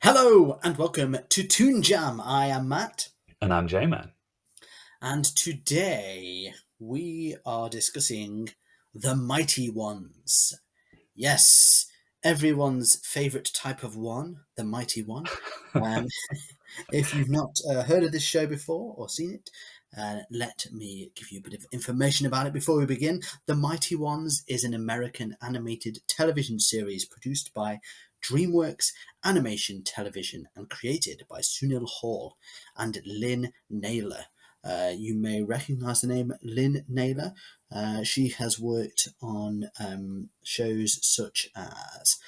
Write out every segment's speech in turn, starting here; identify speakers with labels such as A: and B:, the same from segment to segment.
A: Hello and welcome to Toon Jam. I am Matt,
B: And I'm J-Man.
A: and today we are discussing the Mighty Ones. Yes, everyone's favourite type of one, the Mighty One. Um, if you've not heard of this show before or seen it, let me give you a bit of information about it before we begin. The Mighty Ones is an American animated television series produced by DreamWorks Animation Television and created by Sunil Hall and Lynn Naylor. You may recognize the name Lynn Naylor. She has worked on shows such as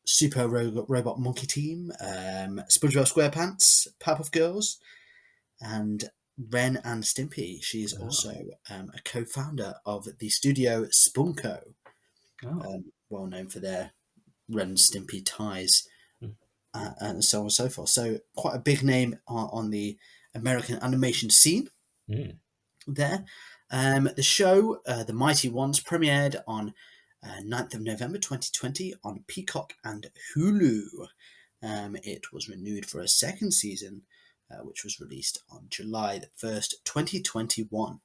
A: Super Robot Monkey Team, SpongeBob SquarePants, Powerpuff Girls, and Ren and Stimpy. She is
B: Oh.
A: also a co-founder of the studio Spunko,
B: Oh.
A: well known for their Ren and Stimpy ties,
B: Mm.
A: and so on and so forth. So quite a big name on the American animation scene
B: Mm.
A: there. The show, The Mighty Ones, premiered on 9th of November 2020 on Peacock and Hulu. It was renewed for a second season, which was released on July the 1st, 2021.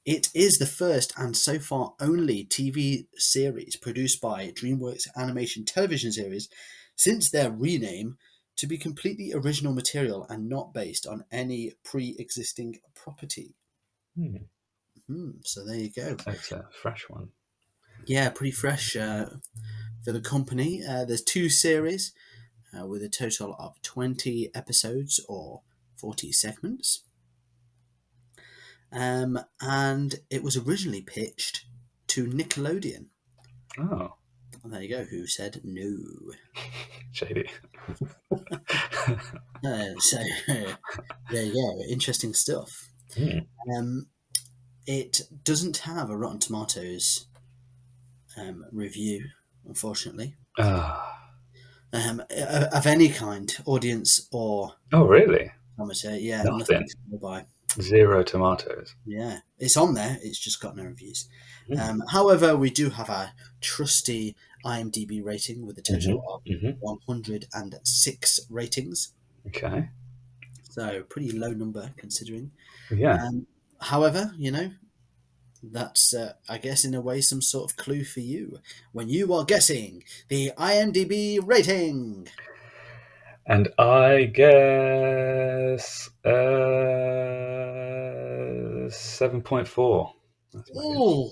A: It is the first and so far only TV series produced by DreamWorks Animation Television Series since their rename to be completely original material and not based on any pre-existing property.
B: Mm.
A: So there you go.
B: So it's a fresh one.
A: Yeah, pretty fresh for the company. There's two series with a total of 20 episodes or 40 segments. And it was originally pitched to Nickelodeon.
B: Oh,
A: And there you go, who said no.
B: shady.
A: So there you go, interesting stuff.
B: Mm.
A: Um, it doesn't have a Rotten Tomatoes review, unfortunately,
B: Ah.
A: of any kind, audience or
B: Oh, really?
A: amateur. Yeah, nothing
B: Nothing.
A: to go by.
B: Zero tomatoes.
A: Yeah, it's on there. It's just got no reviews.
B: Mm.
A: However, we do have our trusty IMDb rating with a total of
B: Mm-hmm. Mm-hmm.
A: 106 ratings.
B: Okay.
A: So pretty low number considering.
B: Yeah.
A: However, that's I guess in a way some sort of clue for you when you are guessing the IMDb rating.
B: And I guess 7.4. That's my guess.
A: Oh,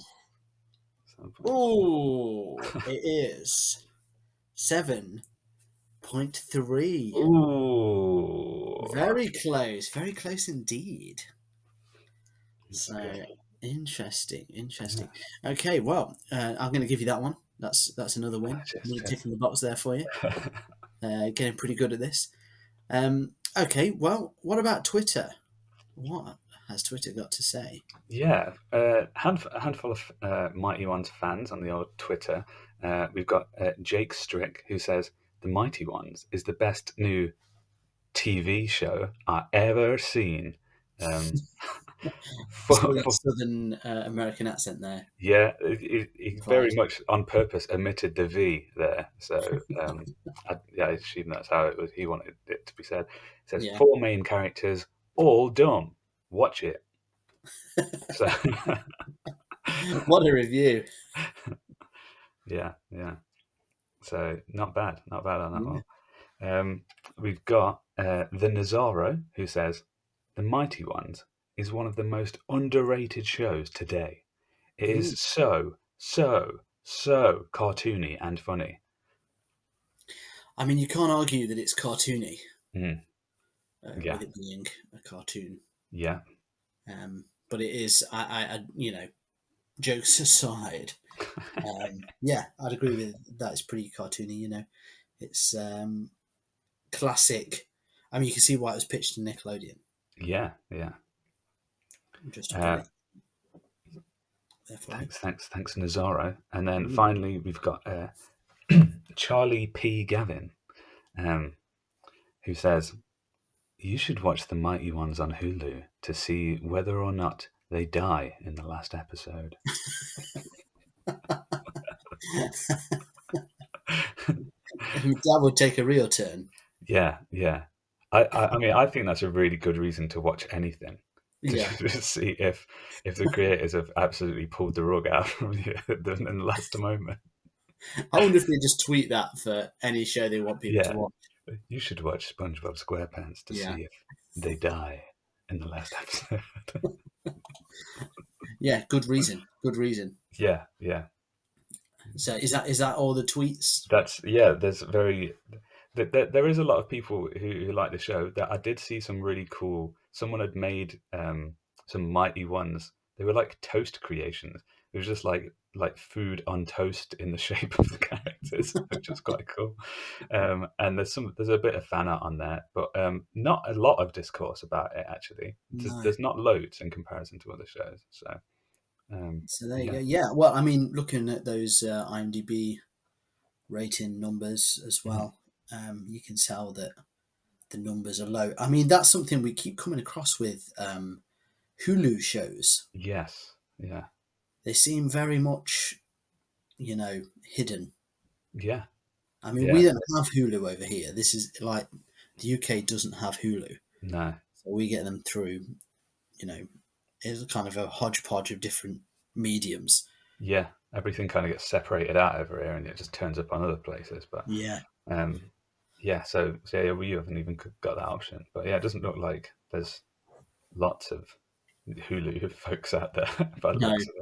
B: 7.4.
A: oh, it is 7.3.
B: Ooh.
A: Very close indeed.
B: That's
A: So
B: good.
A: interesting.
B: Yeah.
A: Okay, well, I'm going to give you that one. That's another win.
B: Cheers,
A: Another tick
B: cheers.
A: in the box there for you. Getting pretty good at this. Okay, well, what about Twitter? What has Twitter got to say?
B: Yeah, a handful of Mighty Ones fans on the old Twitter. We've got Jake Strick, who says, The Mighty Ones is the best new TV show I ever seen. Um,
A: Still
B: for,
A: that
B: for,
A: Southern American accent there
B: yeah, he very
A: applied.
B: much on purpose omitted the V there. So, I assume that's how it was. He wanted it to be said. It says,
A: Yeah.
B: four main characters, all dumb. Watch it. So,
A: What a review.
B: yeah. So not bad on that
A: Yeah.
B: one. We've got the Nazaro, who says, The Mighty Ones is one of the most underrated shows today. It
A: Mm.
B: is so cartoony and funny.
A: I mean, you can't argue that it's cartoony
B: Mm,
A: with
B: yeah,
A: it being a cartoon.
B: yeah.
A: But it is, jokes aside, yeah, I'd agree with that. It's pretty cartoony. It's classic. I mean, you can see why it was pitched to Nickelodeon.
B: Yeah.
A: Just to put
B: Uh,
A: it there for you.
B: thanks, Nazaro. And then
A: Mm.
B: finally, we've got Charlie P. Gavin, um, who says, You should watch The Mighty Ones on Hulu to see whether or not they die in the last episode.
A: That would take a real turn.
B: Yeah, yeah. I mean, I think that's a really good reason to watch anything, to
A: Yeah.
B: just see if the creators have absolutely pulled the rug out from you in the last moment.
A: I wonder if they just tweet that for any show they want people to
B: Yeah,
A: watch.
B: you should watch SpongeBob SquarePants to
A: Yeah.
B: see if they die in the last episode.
A: Yeah, good reason. Good reason.
B: Yeah, yeah.
A: So is that all the tweets?
B: That's yeah. There is a lot of people who like the show. That I did see some really cool. Someone had made some mighty ones. They were like toast creations. It was just like food on toast in the shape of the characters, which was quite cool. And there's a bit of fan art on there, but not a lot of discourse about it actually.
A: No.
B: There's not loads in comparison to other shows. So
A: So there you
B: yeah,
A: go. Yeah. Well, I mean, looking at those IMDb rating numbers as
B: mhm.
A: well, you can tell that the numbers are low. I mean, that's something we keep coming across with Hulu shows.
B: Yes, yeah,
A: They seem very much, hidden.
B: yeah,
A: I mean, we
B: yeah.
A: don't have Hulu over here. This is like the UK doesn't have Hulu,
B: No.
A: so we get them through. You know, it's kind of a hodgepodge of different mediums.
B: Yeah, everything kind of gets separated out over here, and it just turns up on other places. But
A: Yeah,
B: um, yeah, so yeah, we haven't even got that option. But yeah, it doesn't look like there's lots of Hulu folks out there by the
A: no.
B: looks of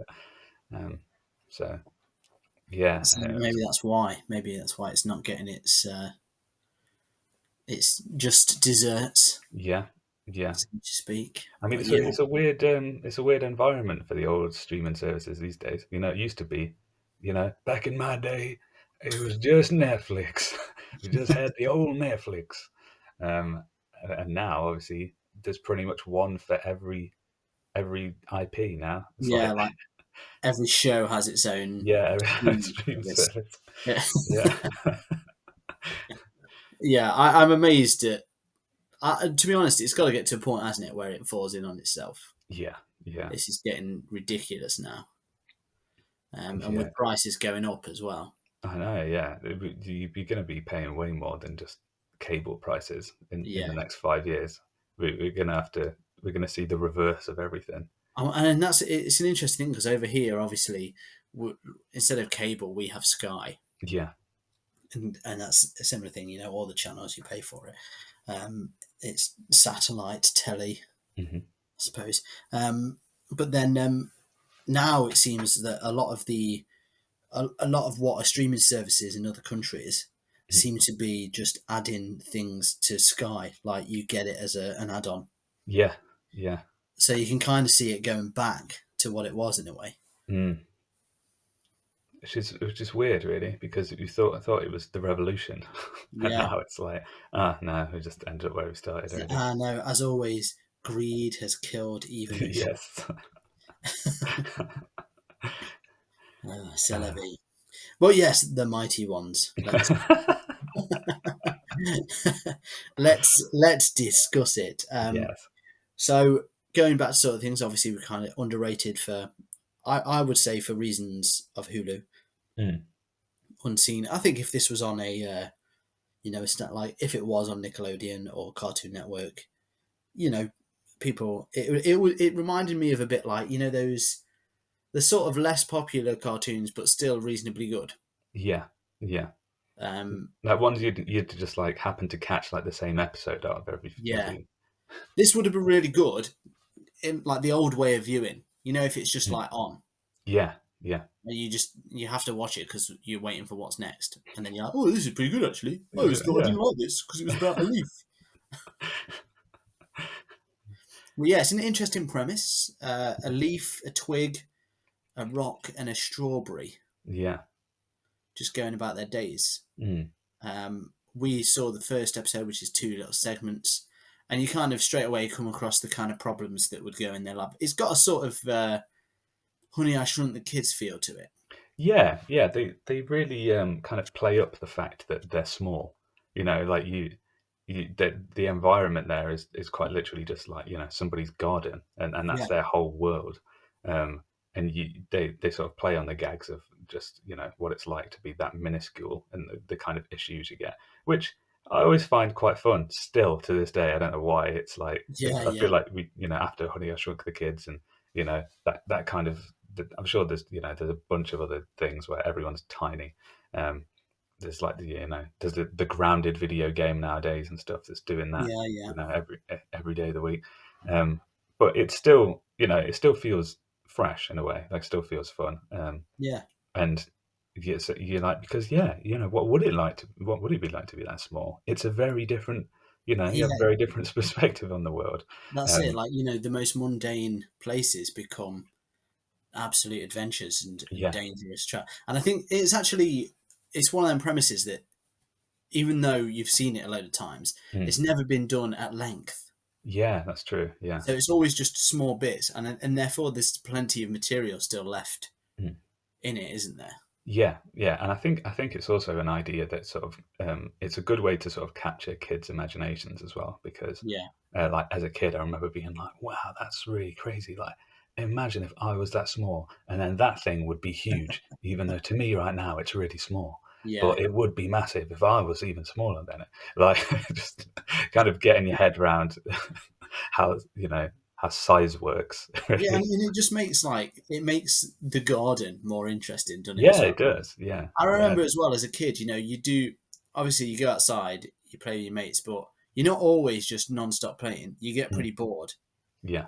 B: it. So yeah,
A: So maybe that's why. Maybe that's why it's not getting its just desserts,
B: yeah, yeah.
A: so to speak.
B: I mean,
A: But yeah,
B: it's a weird environment for the old streaming services these days. It used to be, back in my day, it was just Netflix. We just had the old Netflix, and now obviously there's pretty much one for every IP now. It's
A: yeah,
B: like
A: like every show has its own
B: yeah, every
A: streaming
B: streaming
A: service.
B: service.
A: Yeah,
B: Yeah,
A: yeah. I'm amazed at. To be honest, it's got to get to a point, hasn't it, where it falls in on itself.
B: yeah, yeah,
A: This is getting ridiculous now, and
B: yeah.
A: with prices going up as well.
B: I know. Yeah, you're going to be paying way more than just cable prices in
A: Yeah,
B: the next 5 years. We're going to have to. We're going to see the reverse of everything.
A: and it's an interesting thing because over here, obviously, instead of cable, we have Sky,
B: Yeah.
A: and that's a similar thing. All the channels you pay for it. It's satellite telly,
B: Hmm.
A: I suppose. But then now it seems that a lot of what are streaming services in other countries seem to be just adding things to Sky, like you get it as an add-on,
B: Yeah. Yeah.
A: so you can kind of see it going back to what it was in a way.
B: Mm. Which is weird, really, because I thought it was the revolution, and
A: Yeah,
B: now it's like, no, we just ended up where we started already.
A: I know. As always, greed has killed even the show.
B: Yes.
A: C'est la
B: Uh,
A: vie. But yes, the mighty ones. Let's discuss it.
B: yes.
A: So going back to sort of things, obviously we're kind of underrated for, I would say, for reasons of Hulu,
B: Mm.
A: unseen. I think if this was on it's not like if it was on Nickelodeon or Cartoon Network, you know, people, it reminded me of a bit like those the sort of less popular cartoons, but still reasonably good.
B: Yeah. Yeah.
A: Um,
B: Like ones you'd just like happen to catch like the same episode out of every
A: yeah,
B: every.
A: this would have been really good in like the old way of viewing. If it's just
B: Mm.
A: like on.
B: Yeah. Yeah.
A: And you have to watch it because you're waiting for what's next, and then you're like, "Oh, this is pretty good actually."
B: Yeah.
A: Oh, I
B: Yeah.
A: didn't like this because it was about a leaf. Well, yeah, it's an interesting premise. A leaf, a twig, a rock, and a strawberry
B: Yeah.
A: just going about their days.
B: Mm.
A: We saw the first episode, which is two little segments, and you kind of straight away come across the kind of problems that would go in their life. It's got a sort of Honey, I Shrunk the Kids feel to it.
B: Yeah, yeah, they really kind of play up the fact that they're small. Like the environment there is quite literally just like somebody's garden, and
A: Yeah,
B: that's their whole world. And they sort of play on the gags of just what it's like to be that minuscule and the kind of issues you get, which I always find quite fun still to this day. I don't know why. It's like
A: Yeah,
B: I feel
A: yeah,
B: like we after Honey I Shrunk the Kids, and that kind of, I'm sure there's a bunch of other things where everyone's tiny. um there's like there's the grounded video game nowadays and stuff that's doing that,
A: yeah, yeah,
B: every day of the week. um but it's still, it still feels fresh in a way, like still feels fun.
A: yeah,
B: And you're like, because yeah, what would it be like to be that small? It's a very different, you have a
A: yeah.
B: very different perspective on the world.
A: That's it.
B: um
A: Like, the most mundane places become absolute adventures and
B: yeah.
A: dangerous and I think it's one of them premises that even though you've seen it a load of times,
B: Mm.
A: it's never been done at length.
B: Yeah, that's true. Yeah.
A: So it's always just small bits, and therefore there's plenty of material still left
B: Mm.
A: in it, isn't there?
B: Yeah, yeah, and I think it's also an idea that sort of, it's a good way to sort of capture kids' imaginations as well, because
A: Yeah,
B: like as a kid, I remember being like, "Wow, that's really crazy!" Like, imagine if I was that small, and then that thing would be huge, even though to me right now it's really small,
A: yeah,
B: but it would be massive if I was even smaller than it. Like, just kind of getting your head around how how size works,
A: yeah, and
B: really.
A: it just makes the garden more interesting, doesn't it? As
B: Yeah,
A: well.
B: it does. Yeah,
A: I
B: yeah,
A: remember as well as a kid, you do obviously you go outside, you play with your mates, but you're not always just non-stop playing. You get
B: mm,
A: pretty bored.
B: yeah.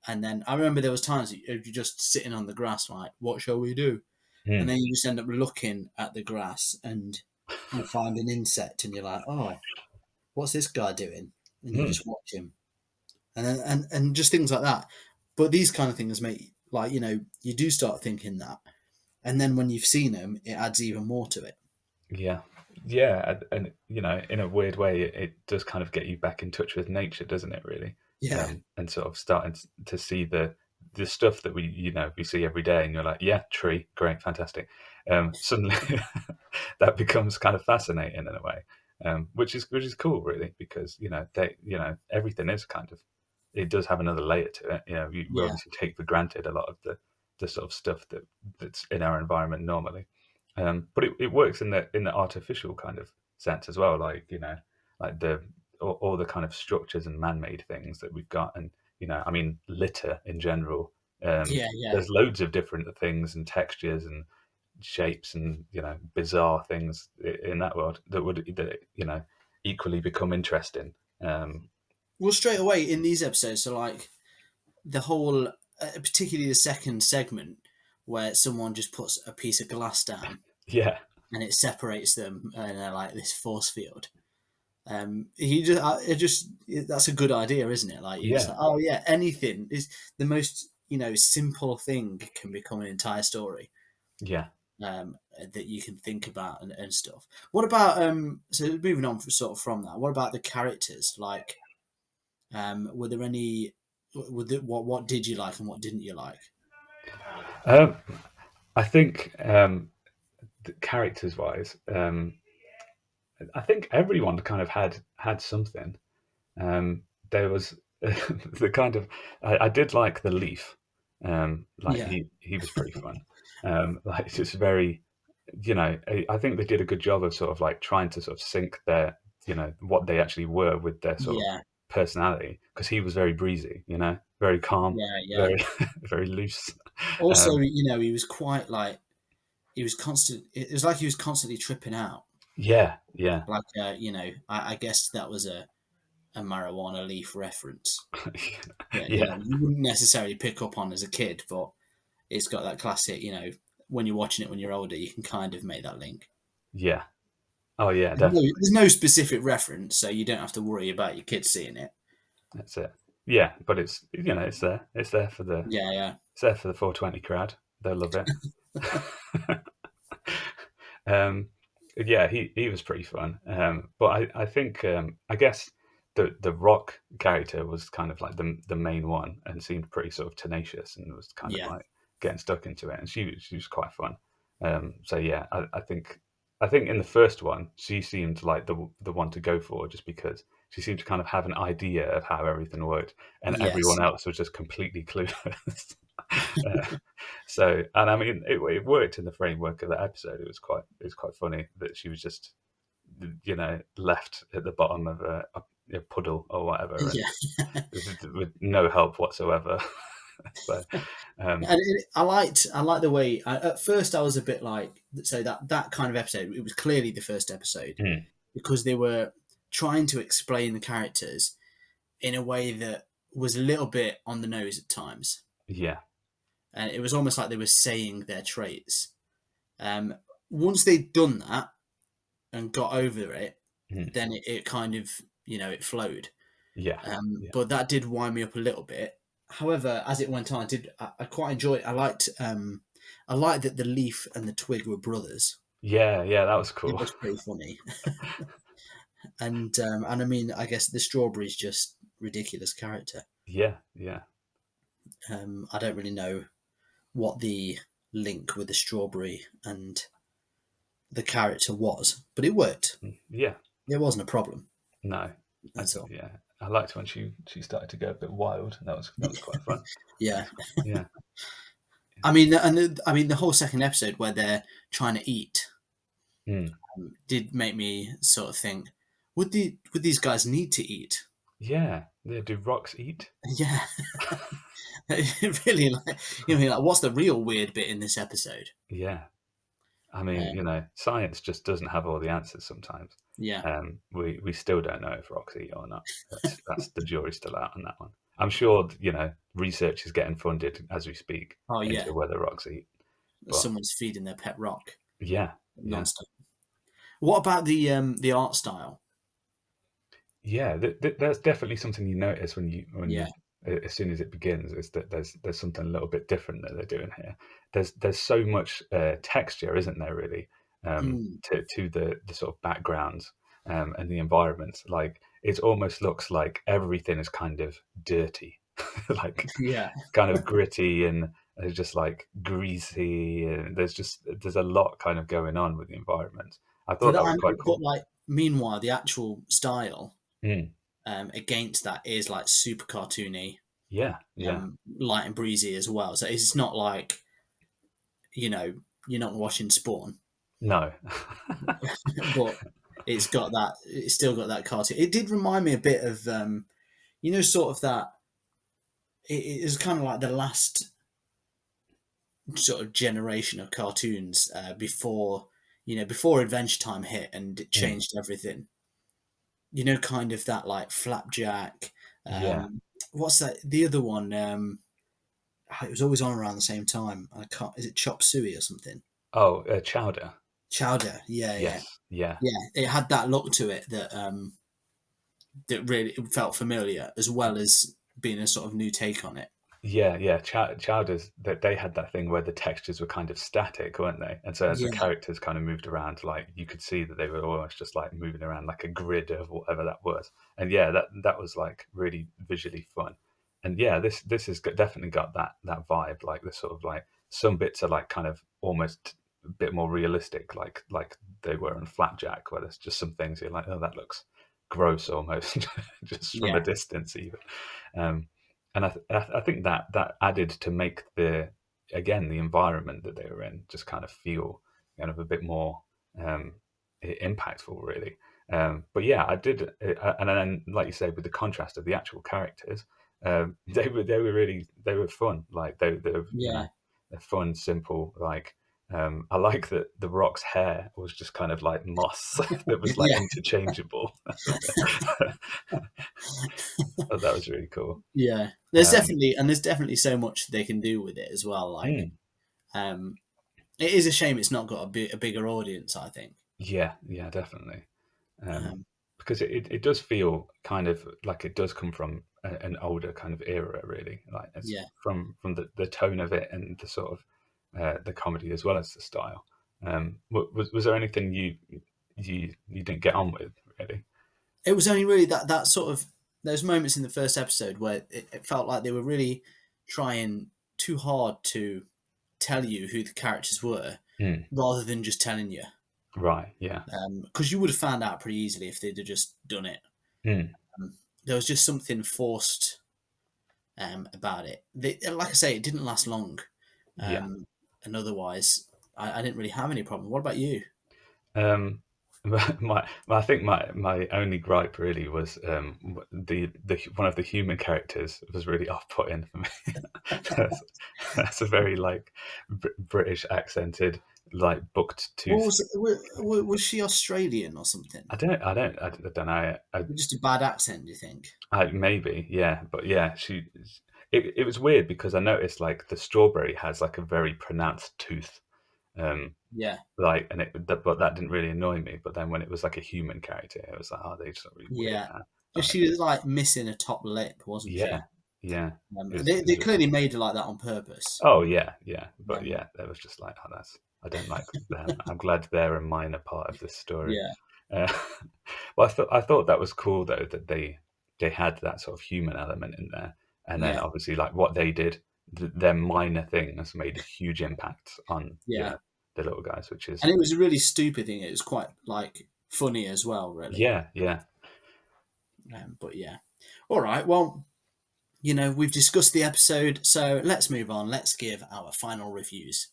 A: And then I remember there was times that you're just sitting on the grass, like, what shall we do? And
B: Mm,
A: then you just end up looking at the grass and you find an insect, and you're like, oh, what's this guy doing? And you
B: mm.
A: just watch him, and then, and just things like that. But these kind of things make like you do start thinking that, and then when you've seen them, it adds even more to it.
B: Yeah, yeah, and in a weird way, it does kind of get you back in touch with nature, doesn't it? Really,
A: Yeah,
B: and sort of starting to see the stuff that we see every day, and you're like, yeah, tree, great, fantastic. Suddenly, that becomes kind of fascinating in a way, which is cool, really, because everything is kind of, it does have another layer to it. We
A: yeah,
B: obviously take for granted a lot of the sort of stuff that's in our environment normally. But it works in the artificial kind of sense as well, like like all the kind of structures and man-made things that we've got, and I mean, litter in general.
A: yeah, yeah,
B: There's loads of different things and textures and shapes and bizarre things in that world that equally become interesting. Um,
A: well, straight away in these episodes, so like the whole, particularly the second segment where someone just puts a piece of glass down
B: yeah,
A: and it separates them, and they're like this force field. He just, it just that's a good idea, isn't it? Like, you're just
B: yeah,
A: like, oh yeah, anything is the most simple thing can become an entire story,
B: yeah.
A: that you can think about and stuff. What about so moving on sort of from that? What about the characters? Like, were there any? What did you like and what didn't you like?
B: Um, I think, characters wise, I think everyone kind of had something. There was the kind of, I did like the leaf. Like,
A: Yeah,
B: he was pretty fun. Like, it's just very, I think they did a good job of sort of like trying to sort of sync their, what they actually were with their sort of
A: yeah,
B: personality, because he was very breezy, very calm,
A: yeah, yeah.
B: very very loose.
A: Also,
B: Um,
A: he was quite like he was constant. It was like he was constantly tripping out.
B: yeah, yeah,
A: Like, I guess that was a marijuana leaf reference that
B: yeah,
A: you wouldn't necessarily pick up on as a kid, but it's got that classic. When you're watching it when you're older, you can kind of make that link.
B: yeah. Oh yeah, definitely.
A: There's no specific reference, so you don't have to worry about your kids seeing it.
B: That's it. Yeah, but it's it's there.
A: Yeah, yeah,
B: It's there for the 420 crowd. They'll love it. um, yeah, he was pretty fun. But I think, I guess the rock character was kind of like the main one, and seemed pretty sort of tenacious, and was kind of
A: yeah,
B: like getting stuck into it, and she was quite fun. So yeah, I think in the first one she seemed like the one to go for, just because she seemed to kind of have an idea of how everything worked, and
A: yes.
B: everyone else was just completely clueless. Uh, so, and I mean, it worked in the framework of the episode. It was quite funny that she was just, left at the bottom of a puddle or whatever, and
A: Yeah.
B: with no help whatsoever. So, um,
A: And I liked the way. At first, I was a bit like, so that kind of episode. It was clearly the first episode
B: mm,
A: because they were trying to explain the characters in a way that was a little bit on the nose at times,
B: yeah,
A: and it was almost like they were saying their traits. Um, Once they'd done that and got over it,
B: mm,
A: then it kind of it flowed.
B: yeah, yeah,
A: But that did wind me up a little bit. However, as it went on, I quite enjoyed it. I liked that the leaf and the twig were brothers.
B: yeah, yeah. That was
A: It
B: cool.
A: was pretty funny, and I mean, I guess the strawberry's just ridiculous character.
B: Yeah, yeah,
A: I don't really know what the link with the strawberry and the character was, but it worked.
B: yeah.
A: It wasn't a problem.
B: No,
A: That's all.
B: yeah. I liked when she started to go a bit wild. That was quite fun.
A: Yeah,
B: Yeah.
A: I mean, I mean, the whole second episode where they're trying to eat
B: Mm.
A: did make me sort of think, would these guys need to eat?
B: Yeah. Yeah. Do rocks eat?
A: Yeah, it really like like what's the real weird bit in this episode?
B: Yeah. I mean,
A: Um,
B: science just doesn't have all the answers sometimes.
A: yeah.
B: We still don't know if rocks eat or not. That's the jury's still out on that one. I'm sure research is getting funded as we speak
A: Oh yeah.
B: into whether rocks eat. But
A: Someone's feeding their pet rock
B: yeah, yeah.
A: nonstop. What about the art style?
B: Yeah, that's definitely something you notice when
A: Yeah.
B: you as soon as it begins, is that there's something a little bit different that they're doing here. There's so much texture, isn't there? Really,
A: Mm,
B: to the sort of backgrounds and the environments. Like it almost looks like everything is kind of dirty, like
A: yeah.
B: kind of gritty and just like greasy. And there's a lot kind of going on with the environment. I
A: But
B: thought that
A: I
B: was quite
A: know, but
B: cool.
A: like meanwhile, the actual style
B: Mm,
A: against that is like super cartoony,
B: yeah, yeah.
A: light and breezy as well. So it's not like you know you're not watching Spawn,
B: No.
A: but it's still got that cartoon. It did remind me a bit of sort of that. It was kind of like the last sort of generation of cartoons before before Adventure Time hit and it
B: Mm,
A: changed everything. Kind of that like Flapjack.
B: yeah.
A: Um, what's that? The other one. It was always on around the same time. I can't. Is it Chop Suey or something?
B: Oh, Chowder.
A: Chowder. Yeah, yeah,
B: Yes. Yeah.
A: yeah. It had that look to it that really felt familiar, as well as being a sort of new take on it.
B: Yeah, yeah. Chowders, that they had that thing where the textures were kind of static, weren't they? And so as the
A: Yeah,
B: characters kind of moved around, like you could see that they were almost just like moving around like a grid of whatever that was. And yeah, that was like really visually fun. And yeah, this has definitely got that vibe. Like the sort of like some bits are like kind of almost a bit more realistic, like they were in Flapjack, where there's just some things you're like, oh, that looks gross almost, just from a
A: yeah,
B: distance even. Um, and I think that added to make the environment that they were in just kind of feel kind of a bit more um, impactful, really. But yeah, I did, and then like you say, with the contrast of the actual characters, they were really they were fun. Like they were,
A: yeah,
B: they're fun, simple. Like I like that the Rock's hair was just kind of like moss that was like
A: yeah,
B: interchangeable. Oh, that was really cool.
A: yeah.
B: Um,
A: There's definitely so much they can do with it as well. Like,
B: mm.
A: um, it is a shame it's not got a bigger audience. I think.
B: Yeah, yeah, definitely.
A: Um,
B: Because it does feel kind of like it does come from an older kind of era, really. Like it's
A: yeah.
B: from the tone of it and the sort of the comedy as well as the style. Was there anything you didn't get on with, really?
A: It was only really that sort of those moments in the first episode where it felt like they were really trying too hard to tell you who the characters were,
B: Mm,
A: rather than just telling you.
B: right. Yeah.
A: Because you would have found out pretty easily if they'd have just done it.
B: Mm,
A: There was just something forced about it. Like I say, it didn't last long,
B: Yeah.
A: and otherwise, I didn't really have any problem. What about you?
B: Um, I think my only gripe really was the one of the human characters was really off-putting for me. that's, that's a very like British accented, like bucked
A: What
B: tooth.
A: was it? Was she Australian or something?
B: I don't know.
A: Just a bad accent, do you think?
B: Maybe, yeah, but yeah, it was weird because I noticed like the strawberry has like a very pronounced tooth, um,
A: Yeah,
B: like, but that didn't really annoy me. But then when it was like a human character, it was like, oh, they just look really weird
A: yeah.
B: now.
A: Just she was like missing a top lip, wasn't
B: Yeah,
A: she?
B: yeah,
A: They
B: it was
A: they
B: really.
A: clearly made her like that on purpose.
B: Oh yeah, yeah, but
A: Um,
B: yeah, that was just like, oh, I don't like them. I'm glad they're a minor part of this story.
A: yeah,
B: Uh, well, I thought that was cool though that they had that sort of human element in there, and then
A: yeah,
B: obviously like what they did, their minor things made a huge impact on
A: yeah.
B: the little guys, which is
A: And it was a really stupid thing. It was quite like funny as well, really.
B: yeah, yeah.
A: But yeah. All right. Well, we've discussed the episode, so let's move on. Let's give our final reviews.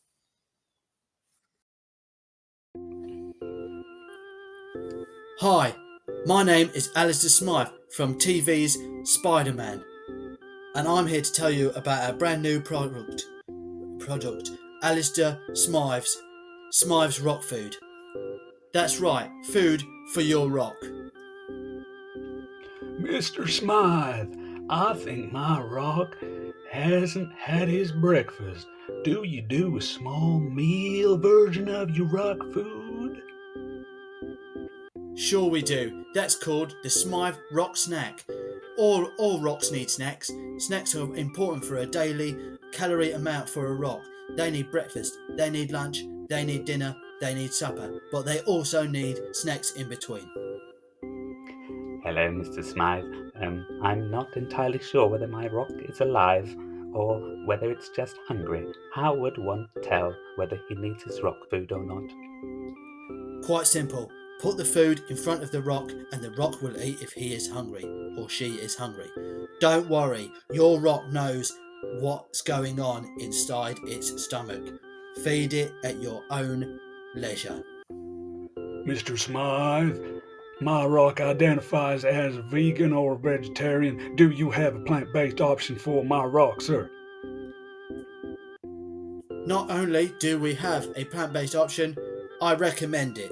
A: Hi, my name is Alistair Smythe from TV's Spider Man, and I'm here to tell you about our brand new product, Alistair Smythe's Rock Food. That's right, food for your rock.
B: Mr. Smythe, I think my rock hasn't had his breakfast. Do you do a small meal version of your rock food?
A: Sure we do. That's called the Smythe Rock Snack. All rocks need snacks. Snacks are important for a daily calorie amount for a rock. They need breakfast, they need lunch, they need dinner, they need supper, but they also need snacks in between.
B: Hello, Mr. Smythe. I'm not entirely sure whether my rock is alive or whether it's just hungry. How would one tell whether he needs his rock food or not?
A: Quite simple. Put the food in front of the rock and the rock will eat if he is hungry or she is hungry. Don't worry, your rock knows what's going on inside its stomach. Feed it at your own leisure.
B: Mr. Smythe, my rock identifies as vegan or vegetarian. Do you have a plant based option for my rock, sir?
A: Not only do we have a plant based option, I recommend it.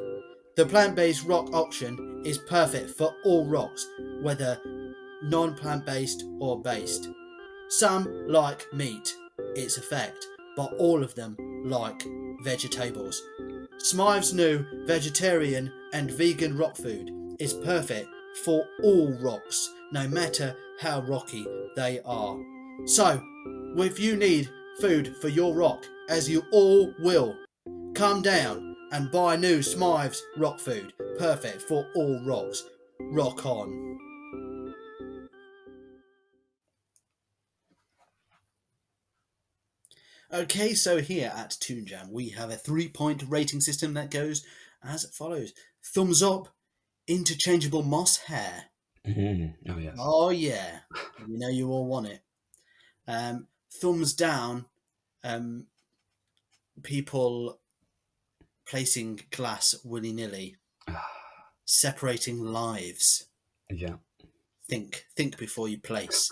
A: The plant based rock option is perfect for all rocks, whether non plant based or based. Some like meat, it's a fact, but all of them like vegetables. Smythe's new vegetarian and vegan rock food is perfect for all rocks, no matter how rocky they are. So, if you need food for your rock, as you all will, come down and buy new Smythe's rock food, perfect for all rocks. Rock on. Okay, so here at Toon Jam, we have a 3-point rating system that goes as follows: thumbs up, interchangeable moss hair.
B: Oh, yes.
A: Oh, yeah, we know you all want it. Thumbs down, um, people placing glass willy nilly, separating lives.
B: Yeah.
A: Think before you place.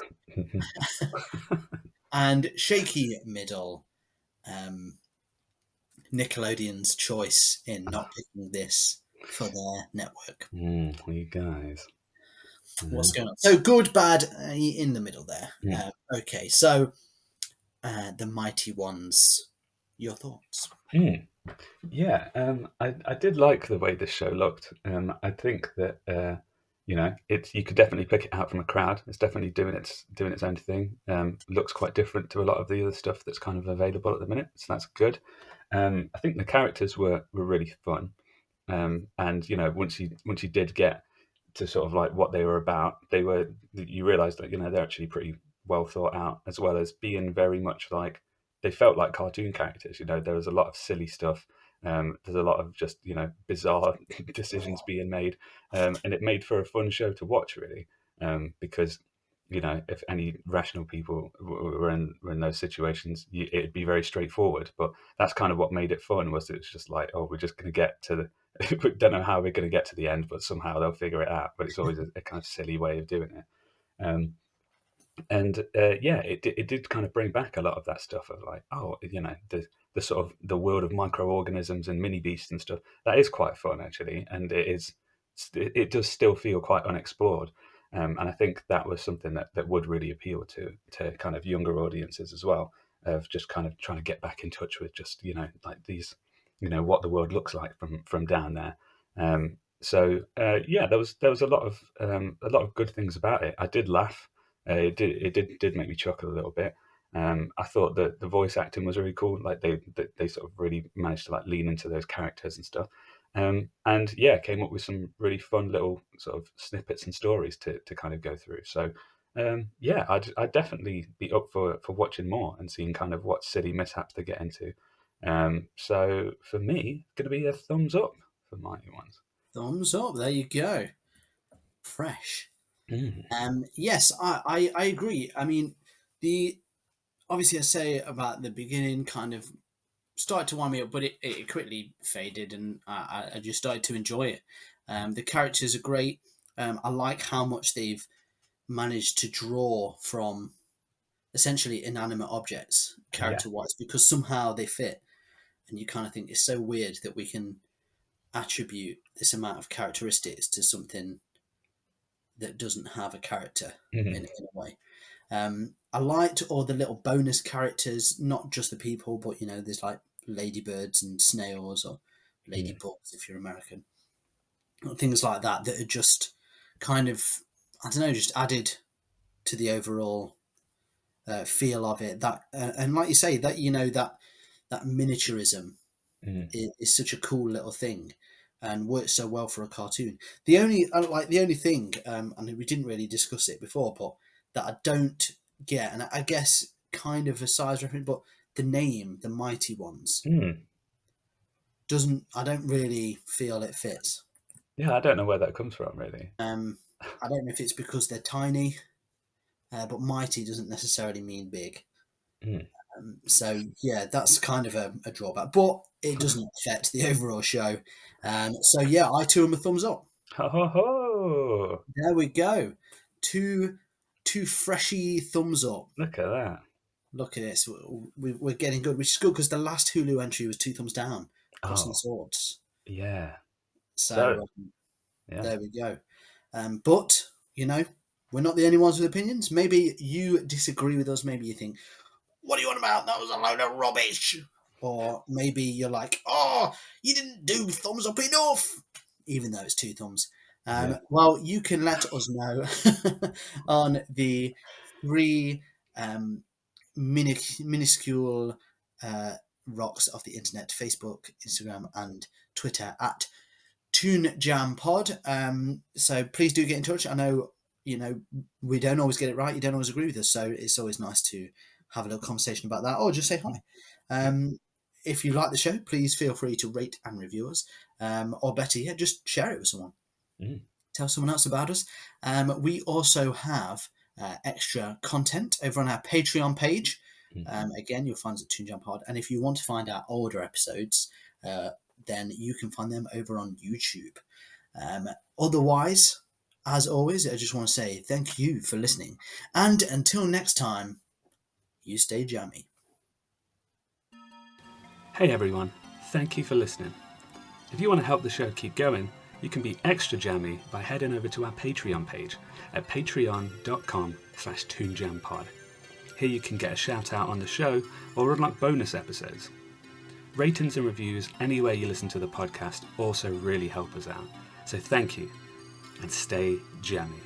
A: And shaky middle, um, Nickelodeon's choice in not picking this for their network.
B: You guys.
A: What's going on? So good, bad, in the middle there.
B: Mm.
A: Okay, so the mighty ones. Your thoughts?
B: Mm. Yeah, I did like the way this show looked. I think that it's you could definitely pick it out from a crowd. It's definitely doing its own thing. Looks quite different to a lot of the other stuff that's kind of available at the minute, so that's good. I think the characters were really fun, and once you did get to sort of like what they were about, you realised that they're actually pretty well thought out, as well as being very much like they felt like cartoon characters. There was a lot of silly stuff. There's a lot of just bizarre decisions being made, and it made for a fun show to watch really, because if any rational people were in those situations, it'd be very straightforward. But that's kind of what made it fun. Was it's just like, oh, we're just going to get to the. We don't know how we're going to get to the end, but somehow they'll figure it out. But it's always a kind of silly way of doing it. And yeah, it did kind of bring back a lot of that stuff of like, oh, the sort of the world of microorganisms and mini beasts and stuff. That is quite fun actually, and it does still feel quite unexplored. And I think that was something that would really appeal to kind of younger audiences as well, of just kind of trying to get back in touch with just like these, what the world looks like from down there. Yeah, there was a lot of good things about it. I did laugh. It did make me chuckle a little bit. I thought that the voice acting was really cool. Like they sort of really managed to like lean into those characters and stuff. And yeah, came up with some really fun little sort of snippets and stories to kind of go through. So yeah, I'd definitely be up for watching more and seeing kind of what silly mishaps they get into. So for me, it's going to be a thumbs up for Mighty Ones.
A: Thumbs up. There you go. Fresh.
B: Mm,
A: Yes, I agree. I mean, the obviously I say about the beginning kind of started to wind me up, but it quickly faded, and I just started to enjoy it. The characters are great. I like how much they've managed to draw from essentially inanimate objects,
B: yeah.
A: character wise, because somehow they fit, and you kind of think it's so weird that we can attribute this amount of characteristics to something that doesn't have a character
B: Mhm.
A: in a way. I liked all the little bonus characters, not just the people, but there's like ladybirds and snails or
B: Mm,
A: ladybugs if you're American, things like that that are just kind of, I don't know, just added to the overall feel of it. That and like you say, that that miniaturism
B: mm,
A: is such a cool little thing and works so well for a cartoon. The only thing, and we didn't really discuss it before, but that I don't get, and I guess kind of a size reference, but the name, the Mighty Ones,
B: mm.
A: doesn't. I don't really feel it fits.
B: Yeah, I don't know where that comes from really.
A: Um, I don't know if it's because they're tiny, but mighty doesn't necessarily mean big.
B: Mm.
A: So yeah, that's kind of a drawback, but it doesn't affect the overall show. So yeah, I too am a thumbs up.
B: Ho ho ho!
A: There we go. Two two freshy thumbs up.
B: Look at that.
A: Look at this. We're getting good, which is good because the last Hulu entry was two thumbs down. Crossing
B: Oh,
A: swords.
B: yeah. So,
A: So
B: yeah.
A: there we go. But we're not the only ones with opinions. Maybe you disagree with us. Maybe you think, "What are you on about? That was a load of rubbish." Or maybe you're like, "Oh, you didn't do thumbs up enough," even though it's two thumbs.
B: Yeah.
A: Well, you can let us know on the three um, minuscule rocks of the internet: Facebook, Instagram, and Twitter at Toon Jam Pod. So please do get in touch. I know we don't always get it right. You don't always agree with us, so it's always nice to have a little conversation about that, or just say hi.
B: Yeah.
A: If you like the show, please feel free to rate and review us, or better yet, just share it with someone.
B: Mm,
A: Tell someone else about us. We also have extra content over on our Patreon page.
B: mhm.
A: Again, you'll find us at Toon Jam Pod, and if you want to find our older episodes, uh, then you can find them over on YouTube. Otherwise, as always, I just want to say thank you for listening. And until next time, you stay jammy.
B: Hey everyone, thank you for listening. If you want to help the show keep going, you can be extra jammy by heading over to our Patreon page at patreon.com/toonjampod. Here you can get a shout out on the show or unlock bonus episodes. Ratings and reviews anywhere you listen to the podcast also really help us out. So thank you and stay jammy.